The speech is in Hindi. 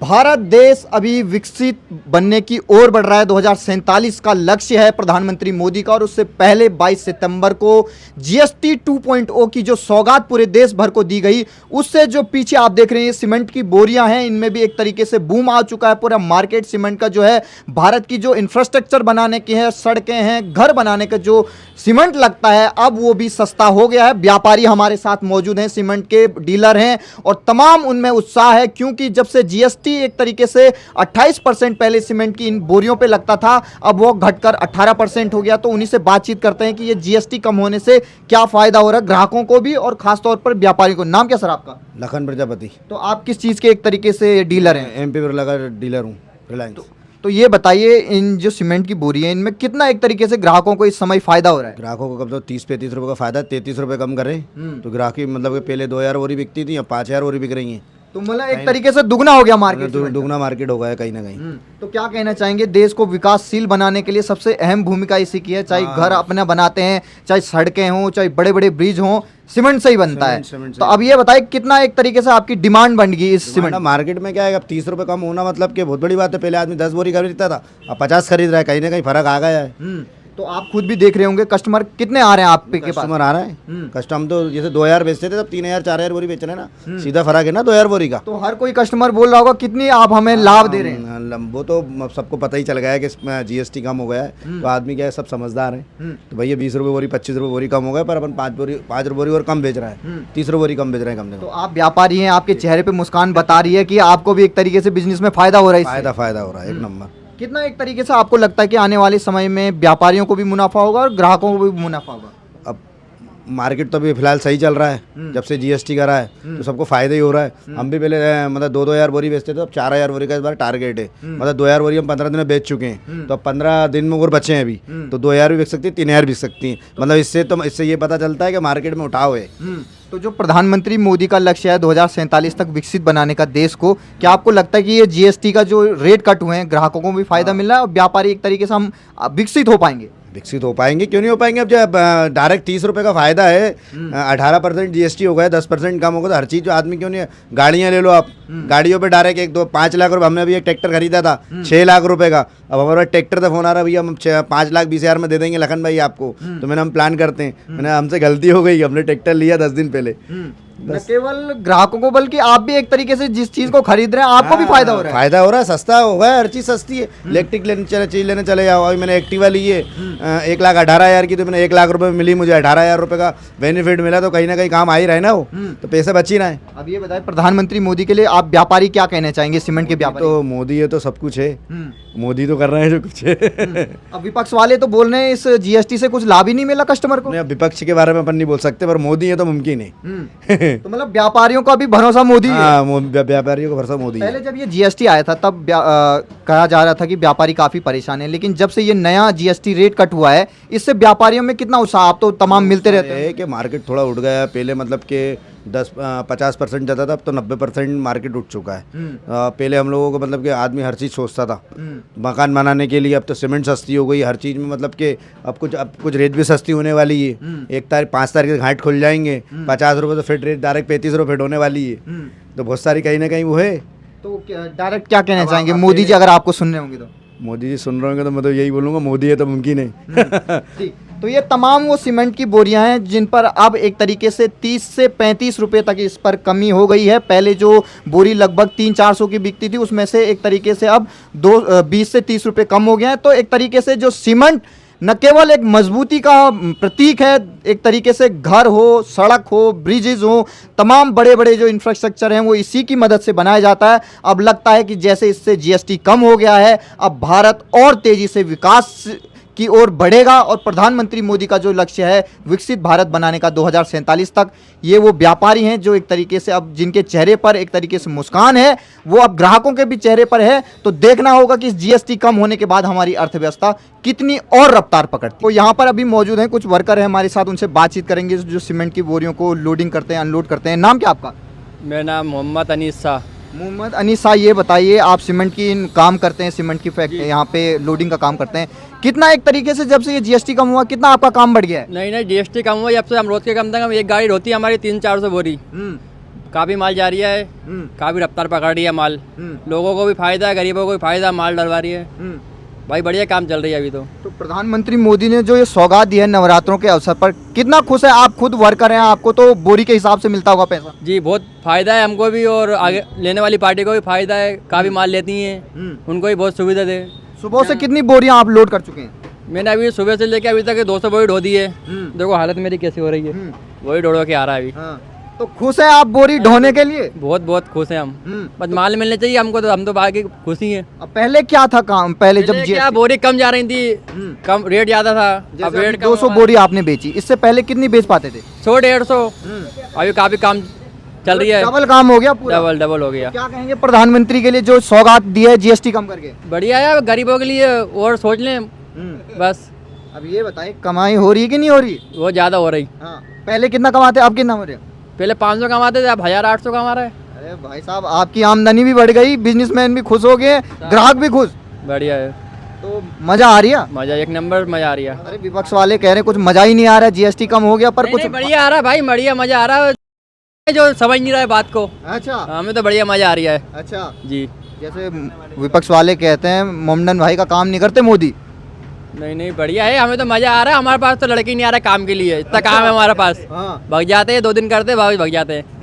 भारत देश अभी विकसित बनने की ओर बढ़ रहा है। 2047 का लक्ष्य है प्रधानमंत्री मोदी का, और उससे पहले 22 सितंबर को जीएसटी 2.0 की जो सौगात पूरे देश भर को दी गई, उससे जो पीछे आप देख रहे हैं सीमेंट की बोरियां हैं, इनमें भी एक तरीके से बूम आ चुका है। पूरा मार्केट सीमेंट का जो है, भारत की जो इंफ्रास्ट्रक्चर बनाने की है, सड़कें हैं, घर बनाने का जो सीमेंट लगता है, अब वो भी सस्ता हो गया है। व्यापारी हमारे साथ मौजूद हैं, सीमेंट के डीलर हैं, और तमाम उनमें उत्साह है, क्योंकि जब से जीएसटी एक तरीके से 28% पहले सीमेंट की इन बोरियों पे लगता था, अब वो घटकर 18% हो गया। तो उन्हीं से बातचीत करते हैं कि ये जीएसटी कम होने से क्या फायदा हो रहा है ग्राहकों को भी और खासतौर पर व्यापारी को। नाम क्या सर आपका? लखन प्रजापति। तो आप किस चीज के एक तरीके से डीलर हैं? एमपी बिरला का डीलर हूँ, रिलायंस। तो ये बताइए, इन जो सीमेंट की बोरी है, इनमें कितना एक तरीके से ग्राहकों को इस समय फायदा हो रहा है? ग्राहकों को कब तो 30-35 रुपये का फायदा, 33 रुपये कम करें तो ग्राहकी मतलब कि पहले 2000 बोरी बिकती थी, अब 5000 बोरी बिक रही हैं। तो मतलब एक तरीके से दुगना हो गया मार्केट। दुगना मार्केट हो गया है कहीं ना कहीं। तो क्या कहना चाहेंगे, देश को विकासशील बनाने के लिए सबसे अहम भूमिका इसी की है, चाहे घर अपना बनाते हैं, चाहे सड़कें हों, चाहे बड़े बड़े ब्रिज हों, सीमेंट से ही बनता है। तो अब ये बताइए, कितना एक तरीके से आपकी डिमांड बन गई इस सीमेंट? मार्केट में क्या है, अब 30 रुपये कम होना मतलब कि बहुत बड़ी बात है। पहले आदमी 10 बोरी खरीदता था, अब 50 खरीद रहा है, कहीं ना कहीं फर्क आ गया है। तो आप खुद भी देख रहे होंगे, कस्टमर कितने आ रहे हैं आपके पास? कस्टमर आ रहा है। कस्टमर तो जैसे 2000 बेचते थे, तब 3000-4000 बोरी बेच रहे हैं ना, सीधा फर्क है ना 2000 बोरी का। तो हर कोई कस्टमर बोल रहा होगा कितनी आप हमें लाभ दे रहे हैं। वो तो सबको पता ही चल गया है कि इसमें जीएसटी कम हो गया है, तो आदमी क्या है, सब समझदार है। तो भैया 20 रुपये बोरी, 25 रुपये बोरी कम हो गया, पर अपन 5 बोरी और कम बेच रहा है, 30 रुपये बोरी कम बेच रहे हैं कम से तो आप व्यापारी हैं, आपके चेहरे पे मुस्कान बता रही है कि आपको भी एक तरीके से बिजनेस में फायदा हो रहा है। फायदा हो रहा है, एक नंबर। कितना एक तरीके से आपको लगता है कि आने वाले समय में व्यापारियों को भी मुनाफा होगा और ग्राहकों को भी मुनाफा होगा? अब मार्केट तो अभी फिलहाल सही चल रहा है, जब से जीएसटी करा है तो सबको फायदा ही हो रहा है। हम भी पहले मतलब 2-2000 बोरी बेचते थे, अब 4000 बोरी का इस बार टारगेट है। मतलब 2000 बोरी हम 15 दिन में बेच चुके हैं, तो अब 15 दिन में और बचे हैं अभी, तो 2000 भी बिक सकती है, 3000 बिक सकती है। मतलब इससे ये पता चलता है कि मार्केट में उठाव है। तो जो प्रधानमंत्री मोदी का लक्ष्य है 2047 तक विकसित बनाने का देश को, क्या आपको लगता है कि ये जीएसटी का जो रेट कट हुए हैं, ग्राहकों को भी फायदा मिल रहा है और व्यापारी एक तरीके से हम विकसित हो पाएंगे? विकसित हो पाएंगे, क्यों नहीं हो पाएंगे। अब जब डायरेक्ट 30 रुपये का फायदा है, 18% जीएसटी हो गया, 10% कम होगा, तो हर चीज़ जो आदमी क्यों नहीं। गाड़ियाँ ले लो आप, गाड़ियों पे डायरेक्ट 1-2-5 लाख रुपये। हमने अभी एक ट्रैक्टर खरीदा था 6 लाख रुपए का, अब हमारा ट्रैक्टर से फोन आ रहा, भैया हम 5,20,000 में दे देंगे लखन भाई आपको। तो मैंने हम प्लान करते हैं, मैंने हमसे गलती हो गई, हमने ट्रैक्टर लिया 10 दिन पहले। न केवल ग्राहकों को बल्कि आप भी एक तरीके से जिस चीज को खरीद रहे हैं आपको भी फायदा हो रहा है। फायदा हो रहा है, सस्ता हो गया, हर चीज सस्ती है। इलेक्ट्रिक चीज लेने चले जाओ, अभी मैंने एक्टिवा ली है 1,18,000 की, तो मैंने 1 लाख रुपए में मिली, मुझे 18,000 रुपए का बेनिफिट मिला, तो कहीं ना कहीं काम आ ही रहा है ना वो, तो पैसे बच ही रहा है। अब ये बताएं, प्रधानमंत्री मोदी के लिए आप व्यापारी क्या कहना चाहेंगे, सीमेंट के व्यापारी? तो मोदी है तो सब कुछ है, मोदी तो कर रहे हैं जो कुछ है। अब विपक्ष वाले तो बोल रहे हैं इस जीएसटी से कुछ लाभ ही नहीं मिला कस्टमर को। नहीं, विपक्ष के बारे में अपन नहीं बोल सकते, पर मोदी है तो मुमकिन है। तो मतलब व्यापारियों का भी भरोसा मोदी है। व्यापारियों का भरोसा मोदी है। पहले जब ये जीएसटी आया था तब कहा जा रहा था कि व्यापारी काफी परेशान है, लेकिन जब से ये नया जीएसटी रेट कट हुआ है, इससे व्यापारियों में कितना उत्साह, आप तो तमाम मिलते रहते हैं कि मार्केट थोड़ा उठ गया। पहले मतलब कि 50% जाता था, अब तो 90% मार्केट उठ चुका है। पहले हम लोगों को मतलब कि आदमी हर चीज़ सोचता था मकान बनाने के लिए, अब तो सीमेंट सस्ती हो गई हर चीज़ में। मतलब कि अब कुछ रेट भी सस्ती होने वाली है। 5 तारीख से घाट खुल जाएंगे, 50 रुपये तो फिट रेट डायरेक्ट 35 रुपये फिट होने वाली है। तो बहुत सारी कहीं ना कहीं वो है। तो डायरेक्ट क्या कहना चाहेंगे मोदी जी, अगर आपको सुन रहे होंगे तो? मोदी जी सुन रहे होंगे तो मैं तो यही बोलूँगा, मोदी है तो मुमकिन है। तो ये तमाम वो सीमेंट की बोरियां हैं जिन पर अब एक तरीके से 30 से 35 रुपये तक इस पर कमी हो गई है। पहले जो बोरी लगभग 300-400 की बिकती थी, उसमें से एक तरीके से अब 20 से 30 रुपये कम हो गए हैं। तो एक तरीके से जो सीमेंट न केवल एक मजबूती का प्रतीक है, एक तरीके से घर हो, सड़क हो, ब्रिजेज हो, तमाम बड़े बड़े जो इंफ्रास्ट्रक्चर हैं वो इसी की मदद से बनाया जाता है। अब लगता है कि जैसे इससे जीएसटी कम हो गया है, अब भारत और तेज़ी से विकास की ओर बढ़ेगा, और प्रधानमंत्री मोदी का जो लक्ष्य है विकसित भारत बनाने का 2047 तक, ये वो व्यापारी हैं जो एक तरीके से अब जिनके चेहरे पर एक तरीके से मुस्कान है, वो अब ग्राहकों के भी चेहरे पर है। तो देखना होगा कि इस जीएसटी कम होने के बाद हमारी अर्थव्यवस्था कितनी और रफ्तार पकड़ती है। तो यहाँ पर अभी मौजूद हैं कुछ वर्कर हैं हमारे साथ, उनसे बातचीत करेंगे जो सीमेंट की बोरियों को लोडिंग करते हैं, अनलोड करते हैं। नाम क्या आपका? मेरा नाम मोहम्मद अनीस शाह। मोहम्मद अनीस शाह, ये बताइए, आप सीमेंट की काम करते हैं, सीमेंट की फैक्ट्री यहाँ पे लोडिंग का काम करते हैं, कितना एक तरीके से जब से ये जीएसटी कम हुआ कितना आपका काम बढ़ गया है? नहीं जीएसटी कम हुआ, जब से हम रोज के कम से कम एक गाड़ी होती है हमारी 300-400 बोरी। काफ़ी माल जा रही है, काफ़ी रफ्तार पकड़ रही है माल। लोगों को भी फायदा है, गरीबों को भी फायदा, माल डलवा रही है। भाई बढ़िया काम चल रही है अभी तो। तो प्रधानमंत्री मोदी ने जो ये सौगात दी है नवरात्रों के अवसर पर, कितना खुश है आप? खुद वर्कर हैं, आपको तो बोरी के हिसाब से मिलता होगा पैसा। जी बहुत फायदा है हमको भी और आगे लेने वाली पार्टी को भी फायदा है, काफ़ी माल लेती हैं, उनको भी बहुत सुविधा दे। सुबह से कितनी बोरियां आप लोड कर चुके हैं? मैंने अभी सुबह से लेके अभी तक 200 बोरी ढो दी है। देखो हालत मेरी कैसी हो रही है, वही ढो के आ रहा है अभी। हाँ। तो खुश है आप बोरी ढोने के लिए? बहुत बहुत खुश हैं हम। बस माल मिलने चाहिए हमको, तो हम तो बाकी खुशी हैं। अब पहले क्या था काम? पहले जब क्या बोरी कम जा रही थी, कम रेट ज़्यादा था, अब रेट 200 बोरी आपने बेची, इससे पहले कितनी बेच पाते थे? 100-150। अभी काफ़ी काम चल रही है, डबल काम हो गया पूरा। डबल हो गया। क्या कहेंगे प्रधानमंत्री के लिए जो सौगात दी है जीएसटी कम करके? बढ़िया है, गरीबों के लिए और सोच लें बस। अब ये बताइए कमाई हो रही है कि नहीं हो रही? वो ज़्यादा हो रही। हाँ। पहले कितना कमाते, अब कितना हो रहे हैं? पहले 500 कमाते थे, अब 1800 कमा रहे हैं। अरे भाई साहब, आपकी आमदनी भी बढ़ गई, बिजनेसमैन भी खुश हो गए, ग्राहक भी खुश। बढ़िया है, तो मजा आ रही है? मजा एक नंबर मजा आ रही है। अरे विपक्ष वाले कह रहे हैं कुछ मजा ही नहीं आ रहा, जीएसटी कम हो गया पर नहीं, कुछ नहीं, बढ़िया आ रहा है भाई, बढ़िया मजा आ रहा है। जो समझ नहीं रहा है बात को, अच्छा हमें तो बढ़िया मजा आ रही है। अच्छा। जी जैसे विपक्ष वाले कहते हैं मोमडन भाई का काम नहीं करते मोदी। नहीं नहीं बढ़िया है, हमें तो मजा आ रहा है। हमारे पास तो लड़के नहीं आ रहा काम के लिए, इतना काम है हमारे पास। हाँ। भाग जाते हैं, 2 दिन करते भाग जाते हैं।